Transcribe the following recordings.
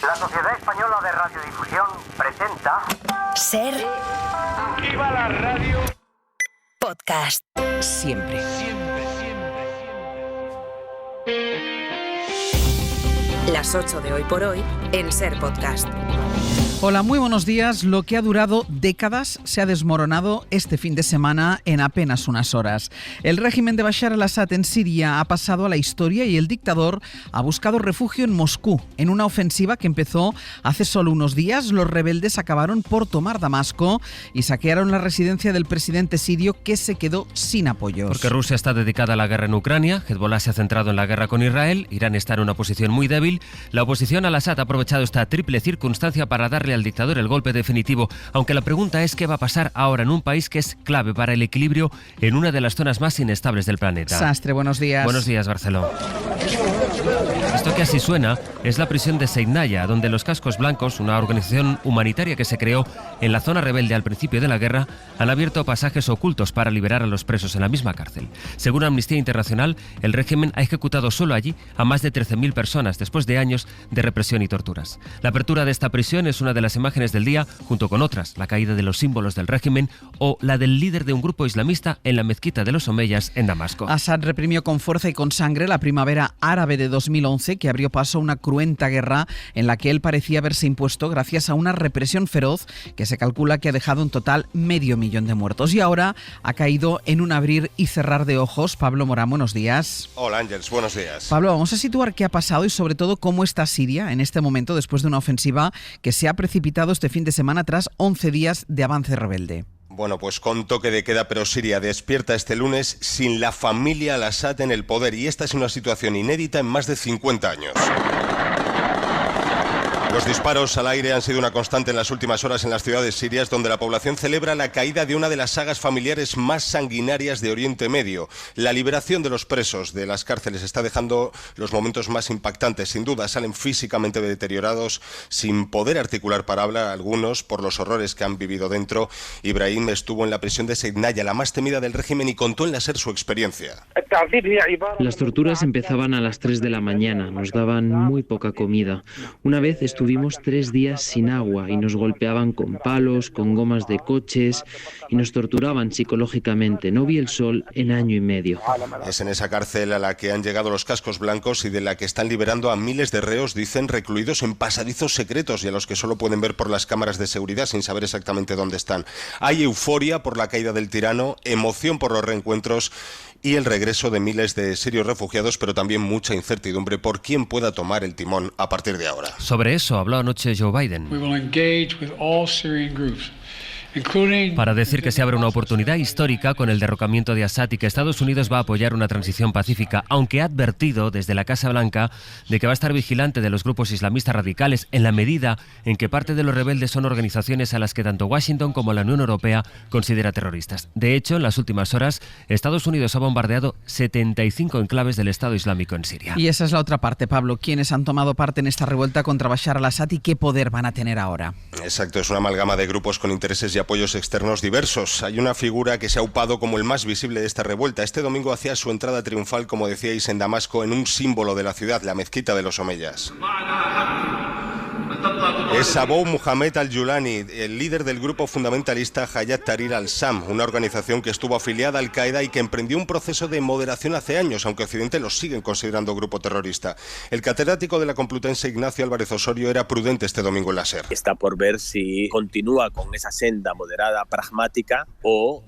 La Sociedad Española de Radiodifusión presenta... Ser. Aquí va la radio. Podcast. Siempre. Las 8 de hoy por hoy en Ser Podcast. Hola, muy buenos días. Lo que ha durado décadas se ha desmoronado este fin de semana en apenas unas horas. El régimen de Bashar al-Assad en Siria ha pasado a la historia y el dictador ha buscado refugio en Moscú. En una ofensiva que empezó hace solo unos días, los rebeldes acabaron por tomar Damasco y saquearon la residencia del presidente sirio, que se quedó sin apoyos. Porque Rusia está dedicada a la guerra en Ucrania, Hezbollah se ha centrado en la guerra con Israel, Irán está en una posición muy débil. La oposición al Assad ha aprovechado esta triple circunstancia para darle al dictador el golpe definitivo, aunque la pregunta es qué va a pasar ahora en un país que es clave para el equilibrio en una de las zonas más inestables del planeta. Sastre, buenos días. Buenos días, Barceló. Esto que así suena es la prisión de Seinaya, donde los Cascos Blancos, una organización humanitaria que se creó en la zona rebelde al principio de la guerra, han abierto pasajes ocultos para liberar a los presos en la misma cárcel. Según Amnistía Internacional, el régimen ha ejecutado solo allí a más de 13.000 personas después de años de represión y torturas. La apertura de esta prisión es una de las imágenes del día, junto con otras, la caída de los símbolos del régimen o la del líder de un grupo islamista en la mezquita de los Omeyas en Damasco. Assad reprimió con fuerza y con sangre la primavera árabe de 2011, que abrió paso a una cruenta guerra en la que él parecía haberse impuesto gracias a una represión feroz que se calcula que ha dejado en total 500.000 de muertos. Y ahora ha caído en un abrir y cerrar de ojos. Pablo Morán, buenos días. Hola Ángels, buenos días. Pablo, vamos a situar qué ha pasado y sobre todo cómo está Siria en este momento después de una ofensiva que se ha precipitado este fin de semana tras 11 días de avance rebelde. Bueno, pues con toque de queda, pero Siria despierta este lunes sin la familia al-Assad en el poder, y esta es una situación inédita en más de 50 años. Los disparos al aire han sido una constante en las últimas horas en las ciudades sirias, donde la población celebra la caída de una de las sagas familiares más sanguinarias de Oriente Medio. La liberación de los presos de las cárceles está dejando los momentos más impactantes. Sin duda, salen físicamente deteriorados, sin poder articular palabra algunos por los horrores que han vivido dentro. Ibrahim estuvo en la prisión de Seinaya, la más temida del régimen, y contó en la SER su experiencia. Las torturas empezaban a las 3 de la mañana, nos daban muy poca comida. Una vez estuvimos 3 días sin agua y nos golpeaban con palos, con gomas de coches y nos torturaban psicológicamente. No vi el sol en año y medio. Es en esa cárcel a la que han llegado los Cascos Blancos y de la que están liberando a miles de reos, dicen, recluidos en pasadizos secretos y a los que solo pueden ver por las cámaras de seguridad sin saber exactamente dónde están. Hay euforia por la caída del tirano, emoción por los reencuentros y el regreso de miles de sirios refugiados, pero también mucha incertidumbre por quién pueda tomar el timón a partir de ahora. Sobre eso habló anoche Joe Biden, para decir que se abre una oportunidad histórica con el derrocamiento de Assad y que Estados Unidos va a apoyar una transición pacífica, aunque ha advertido desde la Casa Blanca de que va a estar vigilante de los grupos islamistas radicales en la medida en que parte de los rebeldes son organizaciones a las que tanto Washington como la Unión Europea considera terroristas. De hecho, en las últimas horas, Estados Unidos ha bombardeado 75 enclaves del Estado Islámico en Siria. Y esa es la otra parte, Pablo. ¿Quiénes han tomado parte en esta revuelta contra Bashar al-Assad y qué poder van a tener ahora? Exacto, es una amalgama de grupos con intereses y apoyos externos diversos. Hay una figura que se ha aupado como el más visible de esta revuelta. Este domingo hacía su entrada triunfal, como decíais, en Damasco, en un símbolo de la ciudad, la mezquita de los Omeyas. Es Abu Muhammad al-Julani, el líder del grupo fundamentalista Hayat Tahrir al-Sham, una organización que estuvo afiliada a Al-Qaeda y que emprendió un proceso de moderación hace años, aunque Occidente lo siguen considerando grupo terrorista. El catedrático de la Complutense, Ignacio Álvarez Osorio, era prudente este domingo en la SER. Está por ver si continúa con esa senda moderada, pragmática, o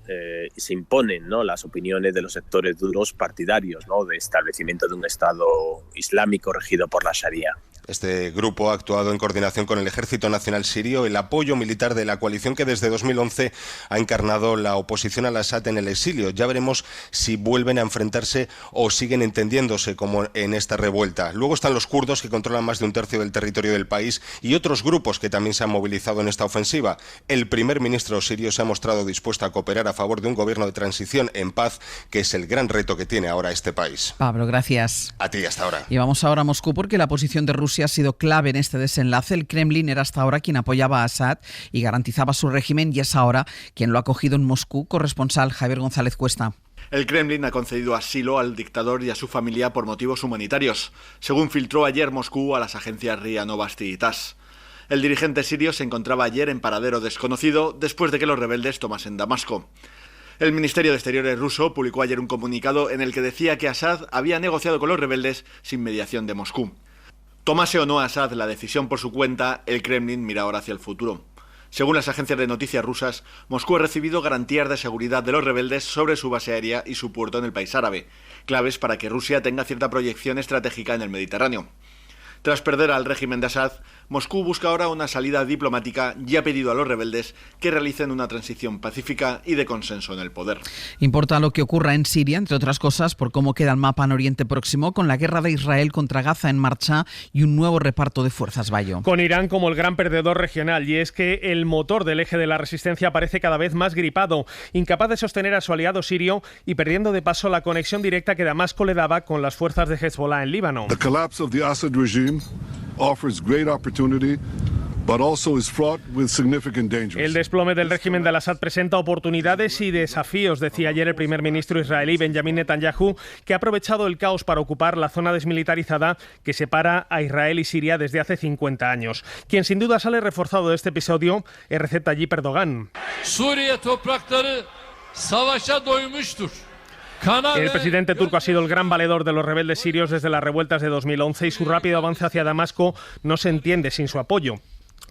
se imponen, ¿no?, las opiniones de los sectores duros partidarios, ¿no?, de establecimiento de un Estado islámico regido por la Sharia. Este grupo ha actuado en coordinación con el Ejército Nacional Sirio, el apoyo militar de la coalición que desde 2011 ha encarnado la oposición al Assad en el exilio. Ya veremos si vuelven a enfrentarse o siguen entendiéndose como en esta revuelta. Luego están los kurdos, que controlan más de 1/3 del territorio del país, y otros grupos que también se han movilizado en esta ofensiva. El primer ministro sirio se ha mostrado dispuesto a cooperar a favor de un gobierno de transición en paz, que es el gran reto que tiene ahora este país. Pablo, gracias. A ti, hasta ahora. Y vamos ahora a Moscú, porque la posición de Rusia ha sido clave en este desenlace. El Kremlin era hasta ahora quien apoyaba a Assad y garantizaba su régimen, y es ahora quien lo ha acogido en Moscú. Corresponsal Javier González Cuesta. El Kremlin ha concedido asilo al dictador y a su familia por motivos humanitarios, según filtró ayer Moscú a las agencias RIA Novosti y TASS. El dirigente sirio se encontraba ayer en paradero desconocido después de que los rebeldes tomasen Damasco. El Ministerio de Exteriores ruso publicó ayer un comunicado en el que decía que Assad había negociado con los rebeldes sin mediación de Moscú. Tomase o no Assad la decisión por su cuenta, el Kremlin mira ahora hacia el futuro. Según las agencias de noticias rusas, Moscú ha recibido garantías de seguridad de los rebeldes sobre su base aérea y su puerto en el país árabe, claves para que Rusia tenga cierta proyección estratégica en el Mediterráneo. Tras perder al régimen de Assad, Moscú busca ahora una salida diplomática y ha pedido a los rebeldes que realicen una transición pacífica y de consenso en el poder. Importa lo que ocurra en Siria, entre otras cosas, por cómo queda el mapa en Oriente Próximo, con la guerra de Israel contra Gaza en marcha y un nuevo reparto de fuerzas. Bayo. Con Irán como el gran perdedor regional, y es que el motor del eje de la resistencia parece cada vez más gripado, incapaz de sostener a su aliado sirio y perdiendo de paso la conexión directa que Damasco le daba con las fuerzas de Hezbollah en Líbano. The collapse of the Assad regime offers great opportunity, but also is fraught with significant dangers. El desplome del régimen de Al-Assad presenta oportunidades y desafíos, decía ayer el primer ministro israelí Benjamin Netanyahu, que ha aprovechado el caos para ocupar la zona desmilitarizada que separa a Israel y Siria desde hace 50 años. Quien sin duda sale reforzado de este episodio es Recep Tayyip Erdogan. El presidente turco ha sido el gran valedor de los rebeldes sirios desde las revueltas de 2011 y su rápido avance hacia Damasco no se entiende sin su apoyo.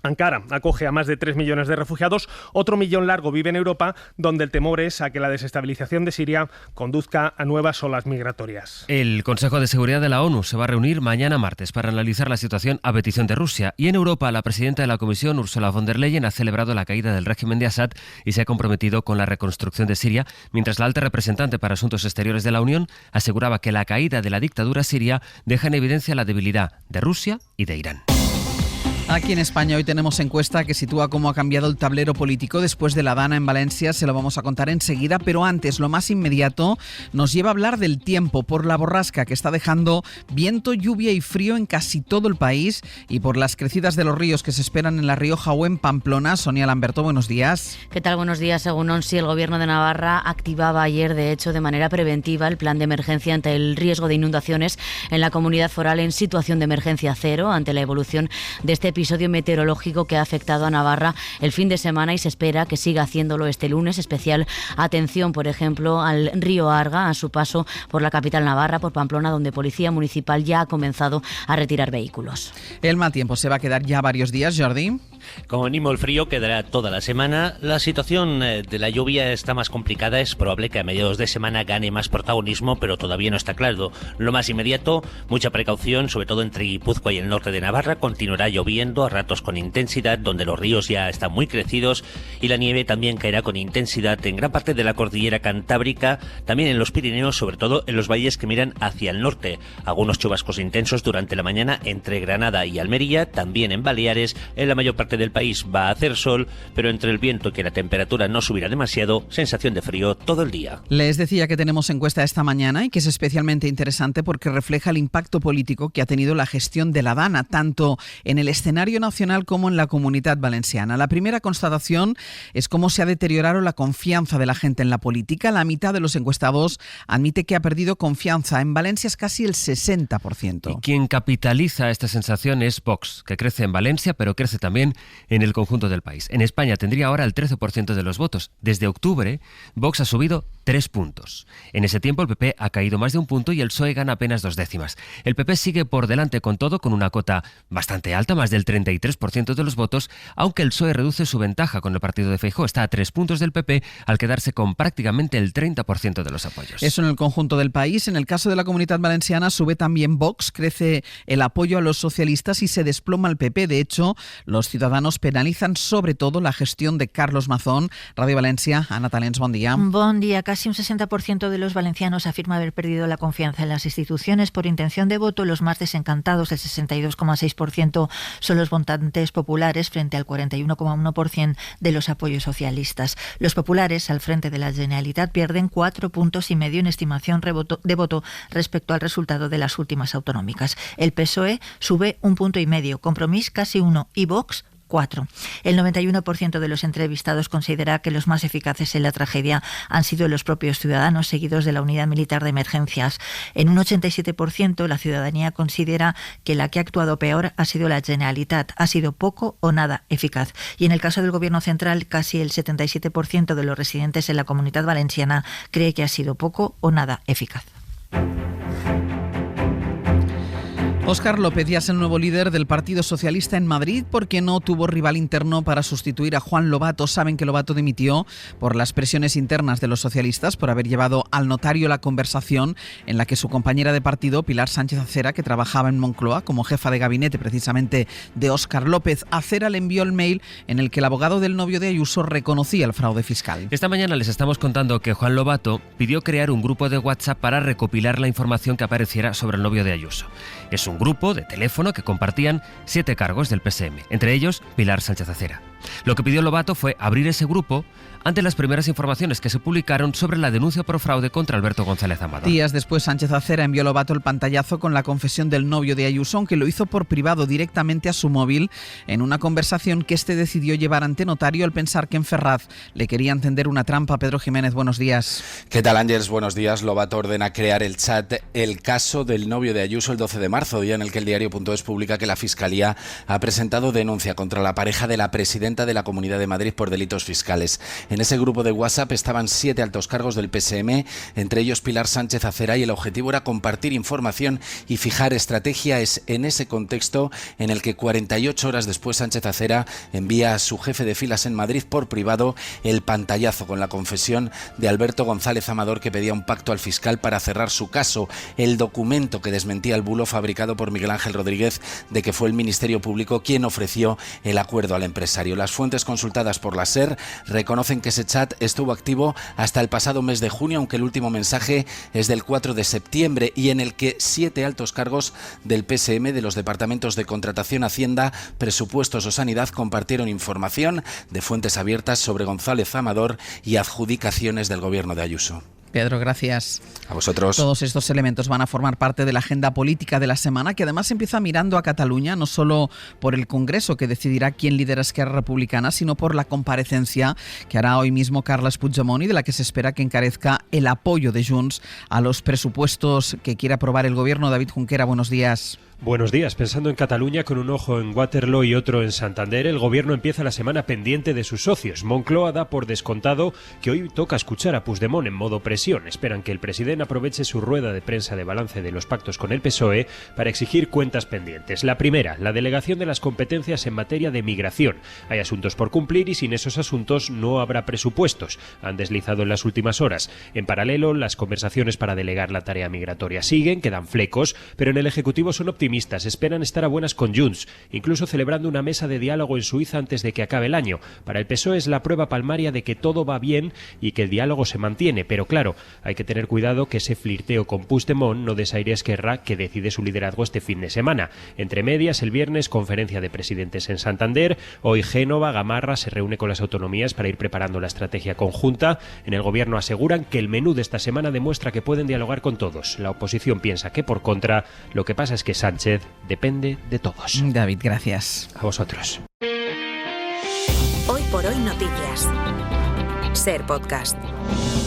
Ankara acoge a más de 3 millones de refugiados, otro millón largo vive en Europa, donde el temor es a que la desestabilización de Siria conduzca a nuevas olas migratorias. El Consejo de Seguridad de la ONU se va a reunir mañana martes para analizar la situación a petición de Rusia. Y en Europa, la presidenta de la Comisión, Ursula von der Leyen, ha celebrado la caída del régimen de Assad y se ha comprometido con la reconstrucción de Siria, mientras la alta representante para Asuntos Exteriores de la Unión aseguraba que la caída de la dictadura siria deja en evidencia la debilidad de Rusia y de Irán. Aquí en España hoy tenemos encuesta que sitúa cómo ha cambiado el tablero político después de la Dana en Valencia. Se lo vamos a contar enseguida, pero antes, lo más inmediato, nos lleva a hablar del tiempo por la borrasca que está dejando viento, lluvia y frío en casi todo el país y por las crecidas de los ríos que se esperan en La Rioja o en Pamplona. Sonia Lamberto, buenos días. ¿Qué tal? Buenos días. Según ONSI, el Gobierno de Navarra activaba ayer, de hecho, de manera preventiva el plan de emergencia ante el riesgo de inundaciones en la comunidad foral en situación de emergencia cero ante la evolución de este episodio meteorológico que ha afectado a Navarra el fin de semana y se espera que siga haciéndolo este lunes. Especial atención, por ejemplo, al río Arga a su paso por la capital navarra, por Pamplona, donde Policía Municipal ya ha comenzado a retirar vehículos. El mal tiempo se va a quedar ya varios días, Jordi. Como mínimo el frío quedará toda la semana. La situación de la lluvia está más complicada. Es probable que a mediados de semana gane más protagonismo, pero todavía no está claro. Lo más inmediato, mucha precaución, sobre todo entre Guipúzcoa y el norte de Navarra. Continuará lloviendo a ratos con intensidad, donde los ríos ya están muy crecidos, y la nieve también caerá con intensidad en gran parte de la cordillera cantábrica, también en los Pirineos, sobre todo en los valles que miran hacia el norte. Algunos chubascos intensos durante la mañana entre Granada y Almería, también en Baleares. En la mayor parte del país va a hacer sol, pero entre el viento y que la temperatura no subirá demasiado, sensación de frío todo el día. Les decía que tenemos encuesta esta mañana y que es especialmente interesante porque refleja el impacto político que ha tenido la gestión de la Dana, tanto en el escenario nacional como en la Comunitat Valenciana. La primera constatación es cómo se ha deteriorado la confianza de la gente en la política. La mitad de los encuestados admite que ha perdido confianza. En Valencia es casi el 60%. Y quien capitaliza esta sensación es Vox, que crece en Valencia, pero crece también en el conjunto del país. En España tendría ahora el 13% de los votos. Desde octubre, Vox ha subido 3 puntos. En ese tiempo el PP ha caído más de 1 punto y el PSOE gana apenas 2 décimas. El PP sigue por delante con todo, con una cota bastante alta, más del 33% de los votos, aunque el PSOE reduce su ventaja con el partido de Feijóo. Está a 3 puntos del PP al quedarse con prácticamente el 30% de los apoyos. Eso en el conjunto del país. En el caso de la Comunitat Valenciana sube también Vox, crece el apoyo a los socialistas y se desploma el PP. De hecho, los ciudadanos penalizan sobre todo la gestión de Carlos Mazón. Radio Valencia, Ana Talens, buen día. Buen día. Casi un 60% de los valencianos afirma haber perdido la confianza en las instituciones por intención de voto. Los más desencantados, el 62,6%, son los votantes populares frente al 41,1% de los apoyos socialistas. Los populares, al frente de la Generalitat, pierden 4,5 puntos en estimación de voto respecto al resultado de las últimas autonómicas. El PSOE sube 1,5 puntos, Compromís casi 1 y Vox 4. El 91% de los entrevistados considera que los más eficaces en la tragedia han sido los propios ciudadanos, seguidos de la Unidad Militar de Emergencias. En un 87% la ciudadanía considera que la que ha actuado peor ha sido la Generalitat, ha sido poco o nada eficaz. Y en el caso del Gobierno central, casi el 77% de los residentes en la Comunidad Valenciana cree que ha sido poco o nada eficaz. Óscar López ya es el nuevo líder del Partido Socialista en Madrid porque no tuvo rival interno para sustituir a Juan Lobato. Saben que Lobato dimitió por las presiones internas de los socialistas por haber llevado al notario la conversación en la que su compañera de partido, Pilar Sánchez Acera, que trabajaba en Moncloa como jefa de gabinete precisamente de Óscar López, Acera le envió el mail en el que el abogado del novio de Ayuso reconocía el fraude fiscal. Esta mañana les estamos contando que Juan Lobato pidió crear un grupo de WhatsApp para recopilar la información que apareciera sobre el novio de Ayuso. Es un grupo de teléfono que compartían 7 cargos del PSM, entre ellos Pilar Sánchez Acera. Lo que pidió Lobato fue abrir ese grupo ante las primeras informaciones que se publicaron sobre la denuncia por fraude contra Alberto González Amador. Días después, Sánchez Acera envió a Lobato el pantallazo con la confesión del novio de Ayuso, aunque lo hizo por privado directamente a su móvil en una conversación que este decidió llevar ante notario al pensar que en Ferraz le querían tender una trampa. Pedro Jiménez, buenos días. ¿Qué tal, Ángels? Buenos días. Lobato ordena crear el chat El caso del novio de Ayuso el 12 de marzo, día en el que el diario.es publica que la Fiscalía ha presentado denuncia contra la pareja de la presidenta de la Comunidad de Madrid por delitos fiscales. En ese grupo de WhatsApp estaban 7 altos cargos del PSM, entre ellos Pilar Sánchez Acera, y el objetivo era compartir información y fijar estrategia. Es en ese contexto en el que 48 horas después Sánchez Acera envía a su jefe de filas en Madrid por privado el pantallazo con la confesión de Alberto González Amador, que pedía un pacto al fiscal para cerrar su caso. El documento que desmentía el bulo fabricado por Miguel Ángel Rodríguez de que fue el Ministerio Público quien ofreció el acuerdo al empresario. Las fuentes consultadas por la SER reconocen que ese chat estuvo activo hasta el pasado mes de junio, aunque el último mensaje es del 4 de septiembre y en el que 7 altos cargos del PSM de los departamentos de Contratación, Hacienda, Presupuestos o Sanidad compartieron información de fuentes abiertas sobre González Amador y adjudicaciones del gobierno de Ayuso. Pedro, gracias. A vosotros. Todos estos elementos van a formar parte de la agenda política de la semana, que además empieza mirando a Cataluña, no solo por el Congreso que decidirá quién lidera Esquerra Republicana, sino por la comparecencia que hará hoy mismo Carles Puigdemont y de la que se espera que encarezca el apoyo de Junts a los presupuestos que quiere aprobar el gobierno. David Junquera, buenos días. Buenos días. Pensando en Cataluña con un ojo en Waterloo y otro en Santander, el gobierno empieza la semana pendiente de sus socios. Moncloa da por descontado que hoy toca escuchar a Puigdemont en modo presión. Esperan que el presidente aproveche su rueda de prensa de balance de los pactos con el PSOE para exigir cuentas pendientes. La primera, la delegación de las competencias en materia de migración. Hay asuntos por cumplir y sin esos asuntos no habrá presupuestos, han deslizado en las últimas horas. En paralelo, las conversaciones para delegar la tarea migratoria siguen, quedan flecos, pero en el Ejecutivo son optimistas. Esperan estar a buenas con Junts, incluso celebrando una mesa de diálogo en Suiza antes de que acabe el año. Para el PSOE es la prueba palmaria de que todo va bien y que el diálogo se mantiene, pero claro, hay que tener cuidado que ese flirteo con Puigdemont no desaire a Esquerra, que decide su liderazgo este fin de semana. Entre medias, el viernes, conferencia de presidentes en Santander. Hoy Génova, Gamarra se reúne con las autonomías para ir preparando la estrategia conjunta. En el gobierno aseguran que el menú de esta semana demuestra que pueden dialogar con todos. La oposición piensa que por contra, lo que pasa es que Sánchez depende de todos. David, gracias. A vosotros. Hoy por hoy noticias. Ser Podcast.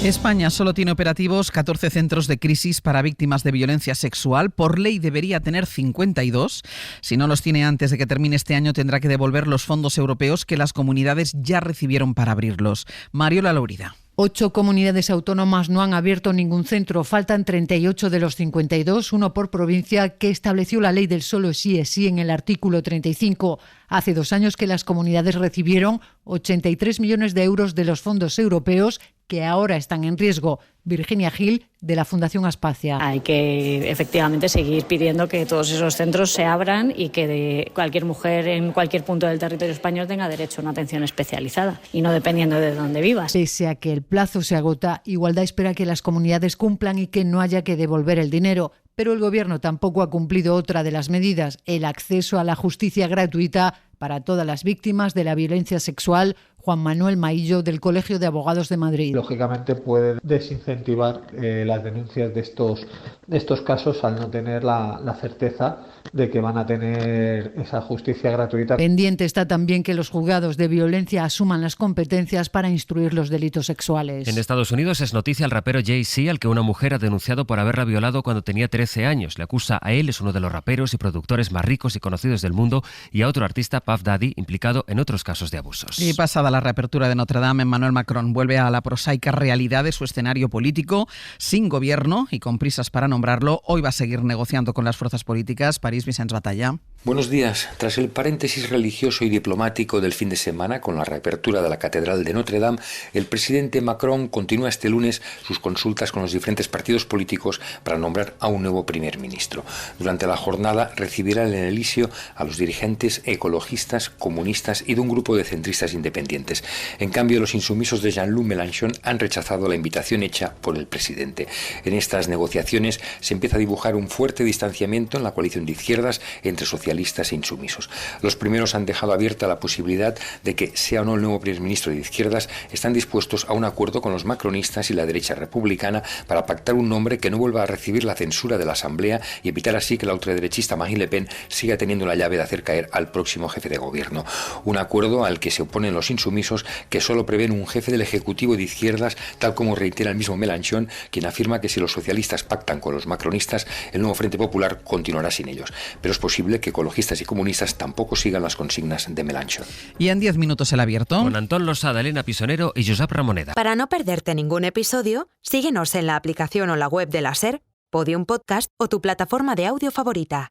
España solo tiene operativos 14 centros de crisis para víctimas de violencia sexual. Por ley debería tener 52. Si no los tiene antes de que termine este año, tendrá que devolver los fondos europeos que las comunidades ya recibieron para abrirlos. Mariola Laurida. 8 comunidades autónomas no han abierto ningún centro. Faltan 38 de los 52, uno por provincia, que estableció la ley del solo sí es sí en el artículo 35. Hace 2 años que las comunidades recibieron 83 millones de euros de los fondos europeos que ahora están en riesgo. Virginia Gil, de la Fundación Aspacia. Hay que efectivamente seguir pidiendo que todos esos centros se abran y que cualquier mujer en cualquier punto del territorio español tenga derecho a una atención especializada y no dependiendo de dónde vivas. Pese a que el plazo se agota, Igualdad espera que las comunidades cumplan y que no haya que devolver el dinero. Pero el Gobierno tampoco ha cumplido otra de las medidas, el acceso a la justicia gratuita para todas las víctimas de la violencia sexual. Juan Manuel Maillo, del Colegio de Abogados de Madrid. Lógicamente puede desincentivar las denuncias de estos casos al no tener la certeza de que van a tener esa justicia gratuita. Pendiente está también que los juzgados de violencia asuman las competencias para instruir los delitos sexuales. En Estados Unidos es noticia el rapero Jay-Z, al que una mujer ha denunciado por haberla violado cuando tenía 13 años. Le acusa a él, es uno de los raperos y productores más ricos y conocidos del mundo, y a otro artista, Puff Daddy, implicado en otros casos de abusos. Y pasada la reapertura de Notre Dame, Emmanuel Macron vuelve a la prosaica realidad de su escenario político, sin gobierno y con prisas para nombrarlo. Hoy va a seguir negociando con las fuerzas políticas. París, Vicens Batalla. Buenos días. Tras el paréntesis religioso y diplomático del fin de semana con la reapertura de la Catedral de Notre Dame, el presidente Macron continúa este lunes sus consultas con los diferentes partidos políticos para nombrar a un nuevo primer ministro. Durante la jornada recibirá en el Elíseo a los dirigentes ecologistas, comunistas y de un grupo de centristas independientes. En cambio, los insumisos de Jean-Luc Mélenchon han rechazado la invitación hecha por el presidente. En estas negociaciones se empieza a dibujar un fuerte distanciamiento en la coalición de izquierdas entre socialistas e insumisos. Los primeros han dejado abierta la posibilidad de que, sea o no el nuevo primer ministro de izquierdas, están dispuestos a un acuerdo con los macronistas y la derecha republicana para pactar un nombre que no vuelva a recibir la censura de la Asamblea y evitar así que la ultraderechista Marine Le Pen siga teniendo la llave de hacer caer al próximo jefe de gobierno. Un acuerdo al que se oponen los insumisos, que solo prevén un jefe del Ejecutivo de izquierdas, tal como reitera el mismo Mélenchon, quien afirma que si los socialistas pactan con los macronistas, el nuevo Frente Popular continuará sin ellos. Pero es posible que ecologistas y comunistas tampoco sigan las consignas de Mélenchon. Y en 10 minutos el abierto. Con Antón Losada, Elena Pisonero y Josep Ramoneda. Para no perderte ningún episodio, síguenos en la aplicación o la web de la SER, Podium Podcast o tu plataforma de audio favorita.